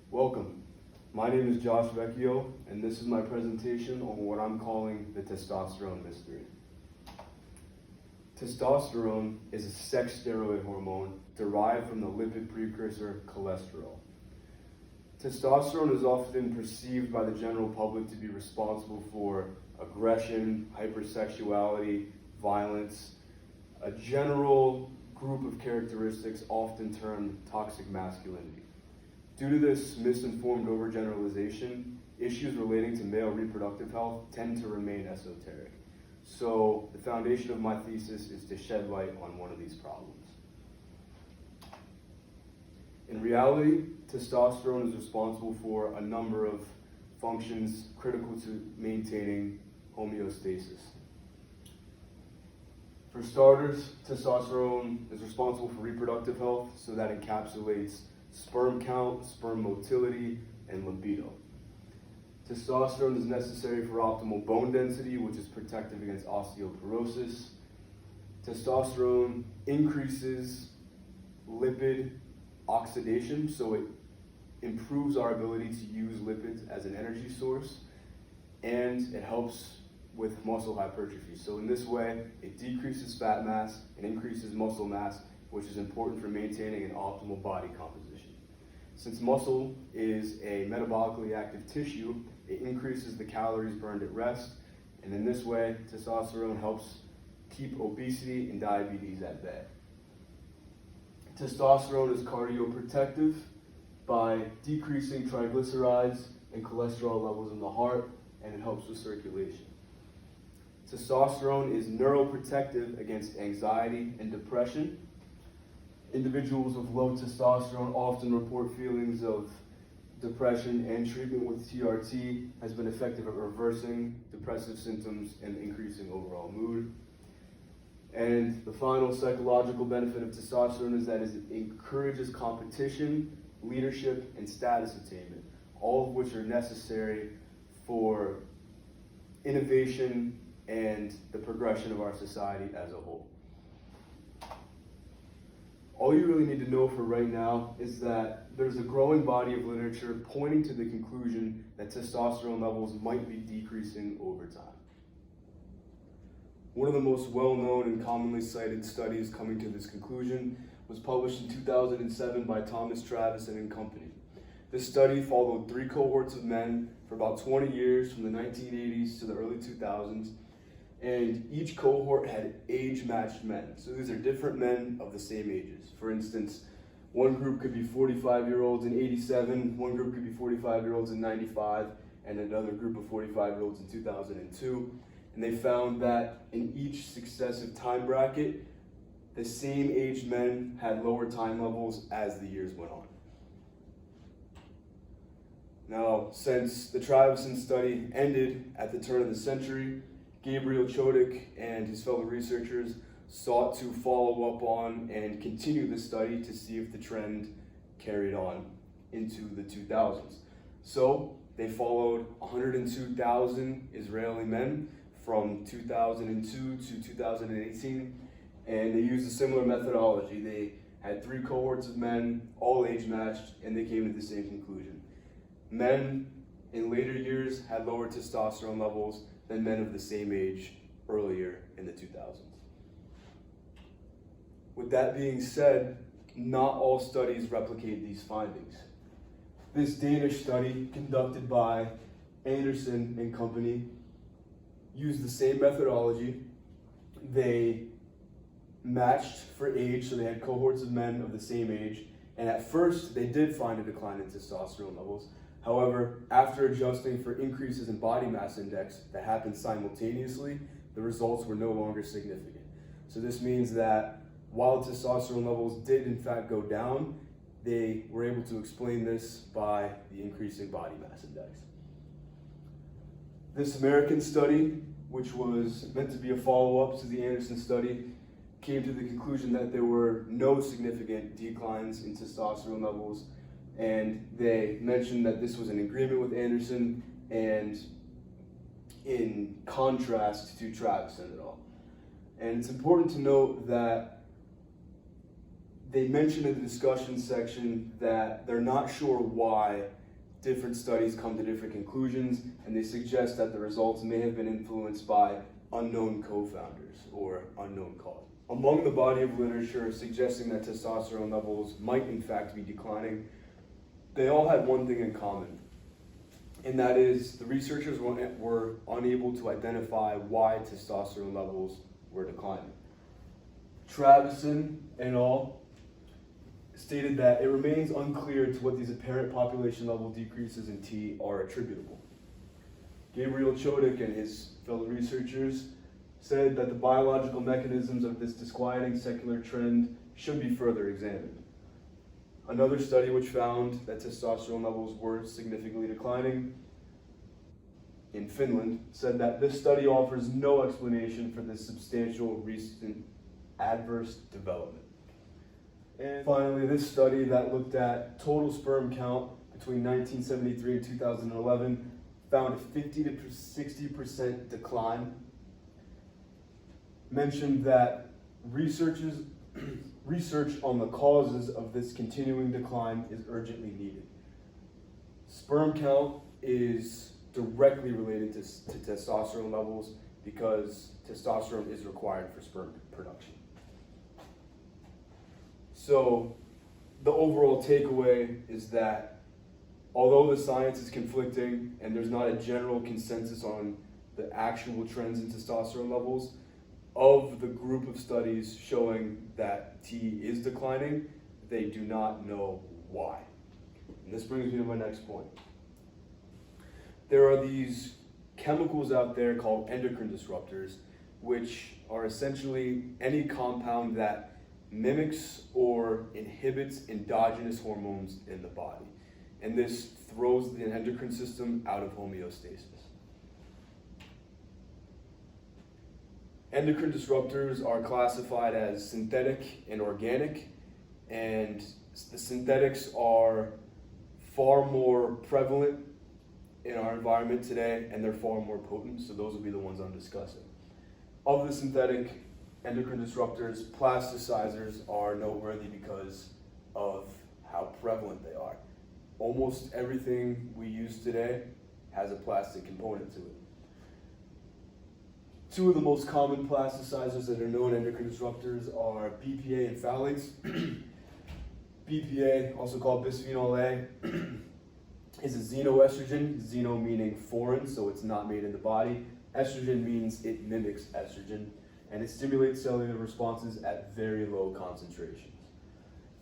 Welcome. My name is Josh Vecchio, and this is my presentation on what I'm calling the testosterone mystery. Testosterone is a sex steroid hormone derived from the lipid precursor cholesterol. Testosterone is often perceived by the general public to be responsible for aggression, hypersexuality, violence, a general group of characteristics often termed toxic masculinity. Due to this misinformed overgeneralization, issues relating to male reproductive health tend to remain esoteric. So the foundation of my thesis is to shed light on one of these problems. In reality, testosterone is responsible for a number of functions critical to maintaining homeostasis. For starters, testosterone is responsible for reproductive health, so that encapsulates sperm count, sperm motility, and libido. Testosterone is necessary for optimal bone density, which is protective against osteoporosis. Testosterone increases lipid oxidation, so it improves our ability to use lipids as an energy source, and it helps with muscle hypertrophy. So in this way, it decreases fat mass and increases muscle mass, which is important for maintaining an optimal body composition. Since muscle is a metabolically active tissue, it increases the calories burned at rest, and in this way, testosterone helps keep obesity and diabetes at bay. Testosterone is cardioprotective by decreasing triglycerides and cholesterol levels in the heart, and it helps with circulation. Testosterone is neuroprotective against anxiety and depression. Individuals with low testosterone often report feelings of depression, and treatment with TRT has been effective at reversing depressive symptoms and increasing overall mood. And the final psychological benefit of testosterone is that it encourages competition, leadership, and status attainment, all of which are necessary for innovation and the progression of our society as a whole. All you really need to know for right now is that there's a growing body of literature pointing to the conclusion that testosterone levels might be decreasing over time. One of the most well-known and commonly cited studies coming to this conclusion was published in 2007 by Thomas Travis and company. This study followed 3 cohorts of men for about 20 years from the 1980s to the early 2000s. And each cohort had age-matched men. So these are different men of the same ages. For instance, one group could be 45-year-olds in 87, one group could be 45-year-olds in 95, and another group of 45-year-olds in 2002. And they found that in each successive time bracket, the same aged men had lower time levels as the years went on. Now, since the Travis study ended at the turn of the century, Gabriel Chodek and his fellow researchers sought to follow up on and continue the study to see if the trend carried on into the 2000s. So they followed 102,000 Israeli men from 2002 to 2018, and they used a similar methodology. They had 3 cohorts of men, all age matched, and they came to the same conclusion. Men in later years had lower testosterone levels than men of the same age earlier in the 2000s. With that being said, not all studies replicate these findings. This Danish study, conducted by Anderson and company, used the same methodology. They matched for age, so they had cohorts of men of the same age, and at first they did find a decline in testosterone levels. However, after adjusting for increases in body mass index that happened simultaneously, the results were no longer significant. So this means that while testosterone levels did in fact go down, they were able to explain this by the increasing body mass index. This American study, which was meant to be a follow-up to the Anderson study, came to the conclusion that there were no significant declines in testosterone levels, and they mentioned that this was in agreement with Anderson and in contrast to Travis et al. And it's important to note that they mentioned in the discussion section that they're not sure why different studies come to different conclusions, and they suggest that the results may have been influenced by unknown co-founders or unknown cause. Among the body of literature suggesting that testosterone levels might in fact be declining, they all had one thing in common, and that is the researchers were unable to identify why testosterone levels were declining. Travison et al. Stated that it remains unclear to what these apparent population level decreases in T are attributable. Gabriel Chodek and his fellow researchers said that the biological mechanisms of this disquieting secular trend should be further examined. Another study which found that testosterone levels were significantly declining in Finland said that this study offers no explanation for this substantial recent adverse development. And finally, this study that looked at total sperm count between 1973 and 2011 found a 50 to 60% decline. Mentioned that research on the causes of this continuing decline is urgently needed. Sperm count is directly related to testosterone levels because testosterone is required for sperm production. So the overall takeaway is that although the science is conflicting and there's not a general consensus on the actual trends in testosterone levels, of the group of studies showing that T is declining, they do not know why. And this brings me to my next point. There are these chemicals out there called endocrine disruptors, which are essentially any compound that mimics or inhibits endogenous hormones in the body. And this throws the endocrine system out of homeostasis. Endocrine disruptors are classified as synthetic and organic, and the synthetics are far more prevalent in our environment today, and they're far more potent, so those will be the ones I'm discussing. Of the synthetic endocrine disruptors, plasticizers are noteworthy because of how prevalent they are. Almost everything we use today has a plastic component to it. Two of the most common plasticizers that are known endocrine disruptors are BPA and phthalates. BPA, also called bisphenol A, is a xenoestrogen, xeno meaning foreign, so it's not made in the body. Estrogen means it mimics estrogen, and it stimulates cellular responses at very low concentrations.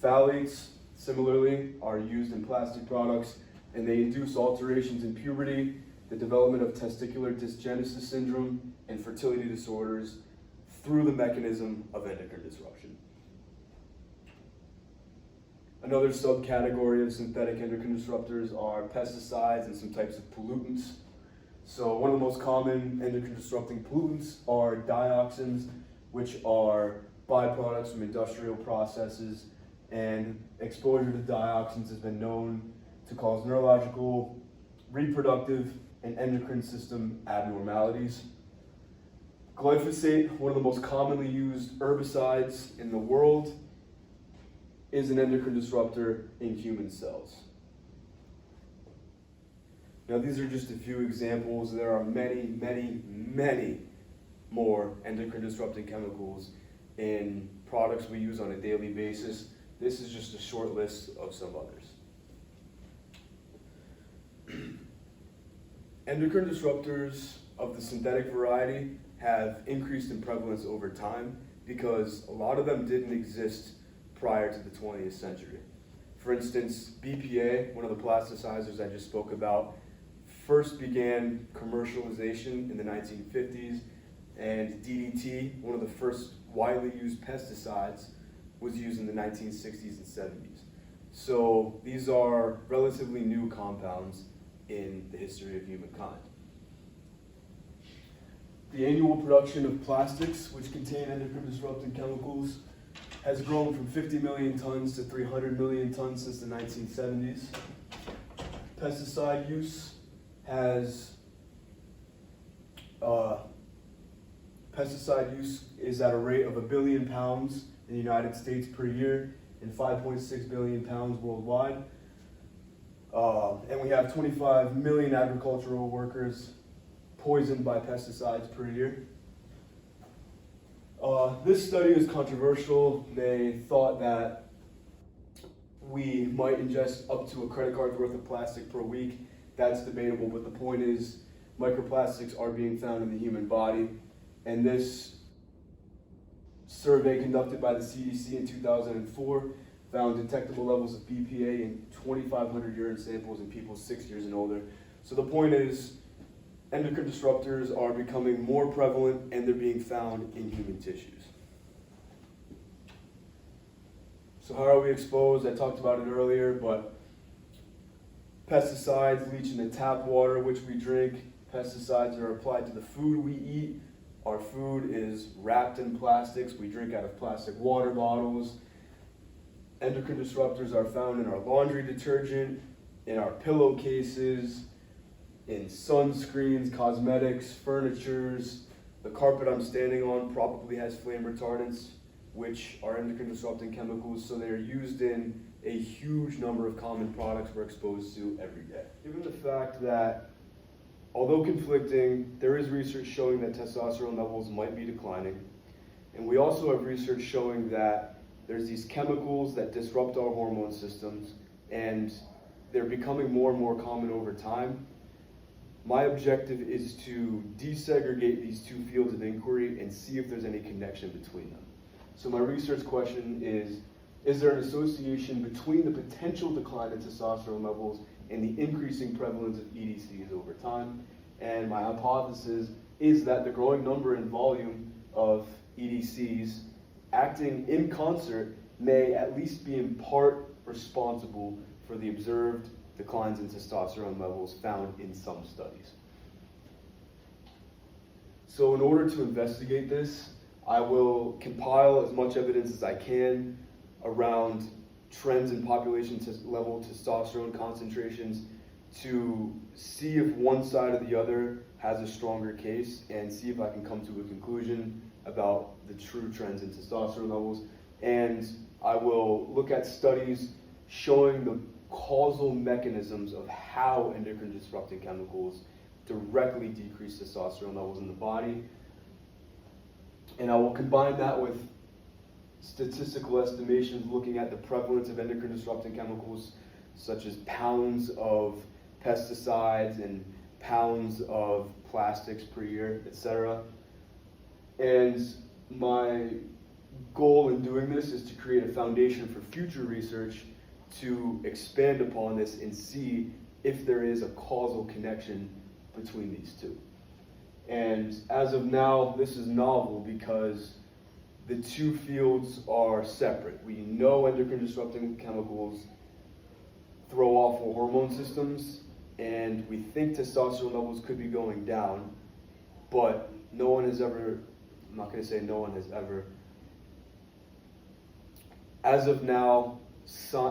Phthalates, similarly, are used in plastic products, and they induce alterations in puberty, the development of testicular dysgenesis syndrome, and fertility disorders through the mechanism of endocrine disruption. Another subcategory of synthetic endocrine disruptors are pesticides and some types of pollutants. So one of the most common endocrine disrupting pollutants are dioxins, which are byproducts from industrial processes, and exposure to dioxins has been known to cause neurological, reproductive, and endocrine system abnormalities. Glyphosate, one of the most commonly used herbicides in the world, is an endocrine disruptor in human cells. Now, these are just a few examples. There are many, many, many more endocrine disrupting chemicals in products we use on a daily basis. This is just a short list of some others. Endocrine disruptors of the synthetic variety have increased in prevalence over time because a lot of them didn't exist prior to the 20th century. For instance, BPA, one of the plasticizers I just spoke about, first began commercialization in the 1950s, and DDT, one of the first widely used pesticides, was used in the 1960s and 70s. So these are relatively new compounds in the history of humankind. The annual production of plastics, which contain endocrine disrupting chemicals, has grown from 50 million tons to 300 million tons since the 1970s. Pesticide use is at a rate of 1 billion pounds in the United States per year, and 5.6 billion pounds worldwide. And we have 25 million agricultural workers poisoned by pesticides per year. This study is controversial. They thought that we might ingest up to a credit card's worth of plastic per week. That's debatable, but the point is microplastics are being found in the human body. And this survey conducted by the CDC in 2004 found detectable levels of BPA in 2,500 urine samples in people 6 years and older. So the point is, endocrine disruptors are becoming more prevalent and they're being found in human tissues. So how are we exposed? I talked about it earlier, but pesticides leach into tap water, which we drink. Pesticides are applied to the food we eat. Our food is wrapped in plastics. We drink out of plastic water bottles. Endocrine disruptors are found in our laundry detergent, in our pillowcases, in sunscreens, cosmetics, furnitures. The carpet I'm standing on probably has flame retardants, which are endocrine disrupting chemicals, so they're used in a huge number of common products we're exposed to every day. Given the fact that, although conflicting, there is research showing that testosterone levels might be declining, and we also have research showing that there's these chemicals that disrupt our hormone systems, and they're becoming more and more common over time. My objective is to desegregate these two fields of inquiry and see if there's any connection between them. So my research question is there an association between the potential decline in testosterone levels and the increasing prevalence of EDCs over time? And my hypothesis is that the growing number and volume of EDCs acting in concert may at least be in part responsible for the observed declines in testosterone levels found in some studies. So in order to investigate this, I will compile as much evidence as I can around trends in population level testosterone concentrations to see if one side or the other has a stronger case and see if I can come to a conclusion about the true trends in testosterone levels. And I will look at studies showing the causal mechanisms of how endocrine disrupting chemicals directly decrease testosterone levels in the body. And I will combine that with statistical estimations looking at the prevalence of endocrine disrupting chemicals, such as pounds of pesticides and pounds of plastics per year, etc. And my goal in doing this is to create a foundation for future research to expand upon this and see if there is a causal connection between these two. And as of now, this is novel because the two fields are separate. We know endocrine disrupting chemicals throw off our hormone systems, and we think testosterone levels could be going down, but no one has ever, I'm not going to say no one has ever, as of now,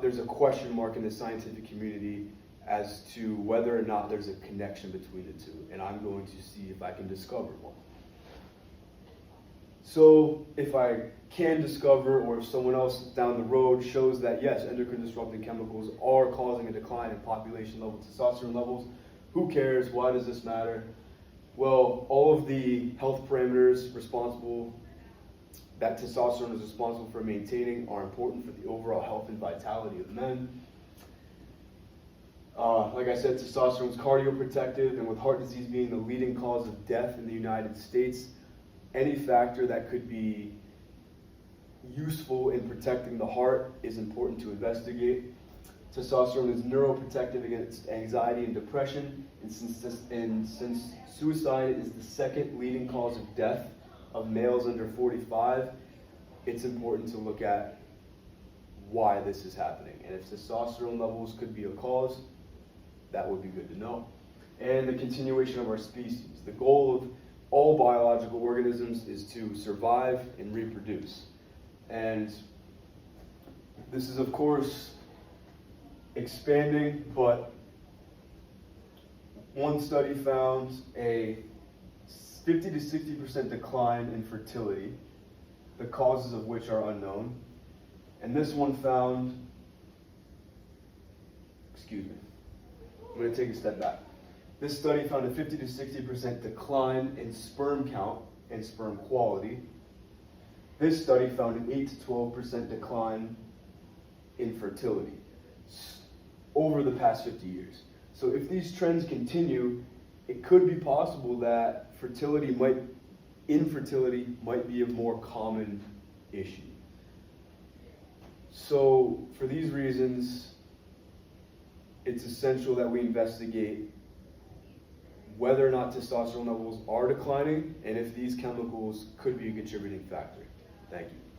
there's a question mark in the scientific community as to whether or not there's a connection between the two, and I'm going to see if I can discover one. So if I can discover, or if someone else down the road shows that yes, endocrine disrupting chemicals are causing a decline in population level testosterone levels, who cares? Why does this matter? Well, all of the health parameters responsible that testosterone is responsible for maintaining are important for the overall health and vitality of men. Like I said, testosterone is cardioprotective, and with heart disease being the leading cause of death in the United States, any factor that could be useful in protecting the heart is important to investigate. Testosterone is neuroprotective against anxiety and depression, and since suicide is the second leading cause of death of males under 45, it's important to look at why this is happening. And if testosterone levels could be a cause, that would be good to know. And the continuation of our species. The goal of all biological organisms is to survive and reproduce. And this is, of course, expanding, but one study found a 50 to 60% decline in fertility, the causes of which are unknown. And this one found, excuse me, I'm going to take a step back. This study found a 50 to 60% decline in sperm count and sperm quality. This study found an 8 to 12% decline in fertility over the past 50 years. So if these trends continue, it could be possible that infertility might be a more common issue. So for these reasons, it's essential that we investigate whether or not testosterone levels are declining and if these chemicals could be a contributing factor. Thank you.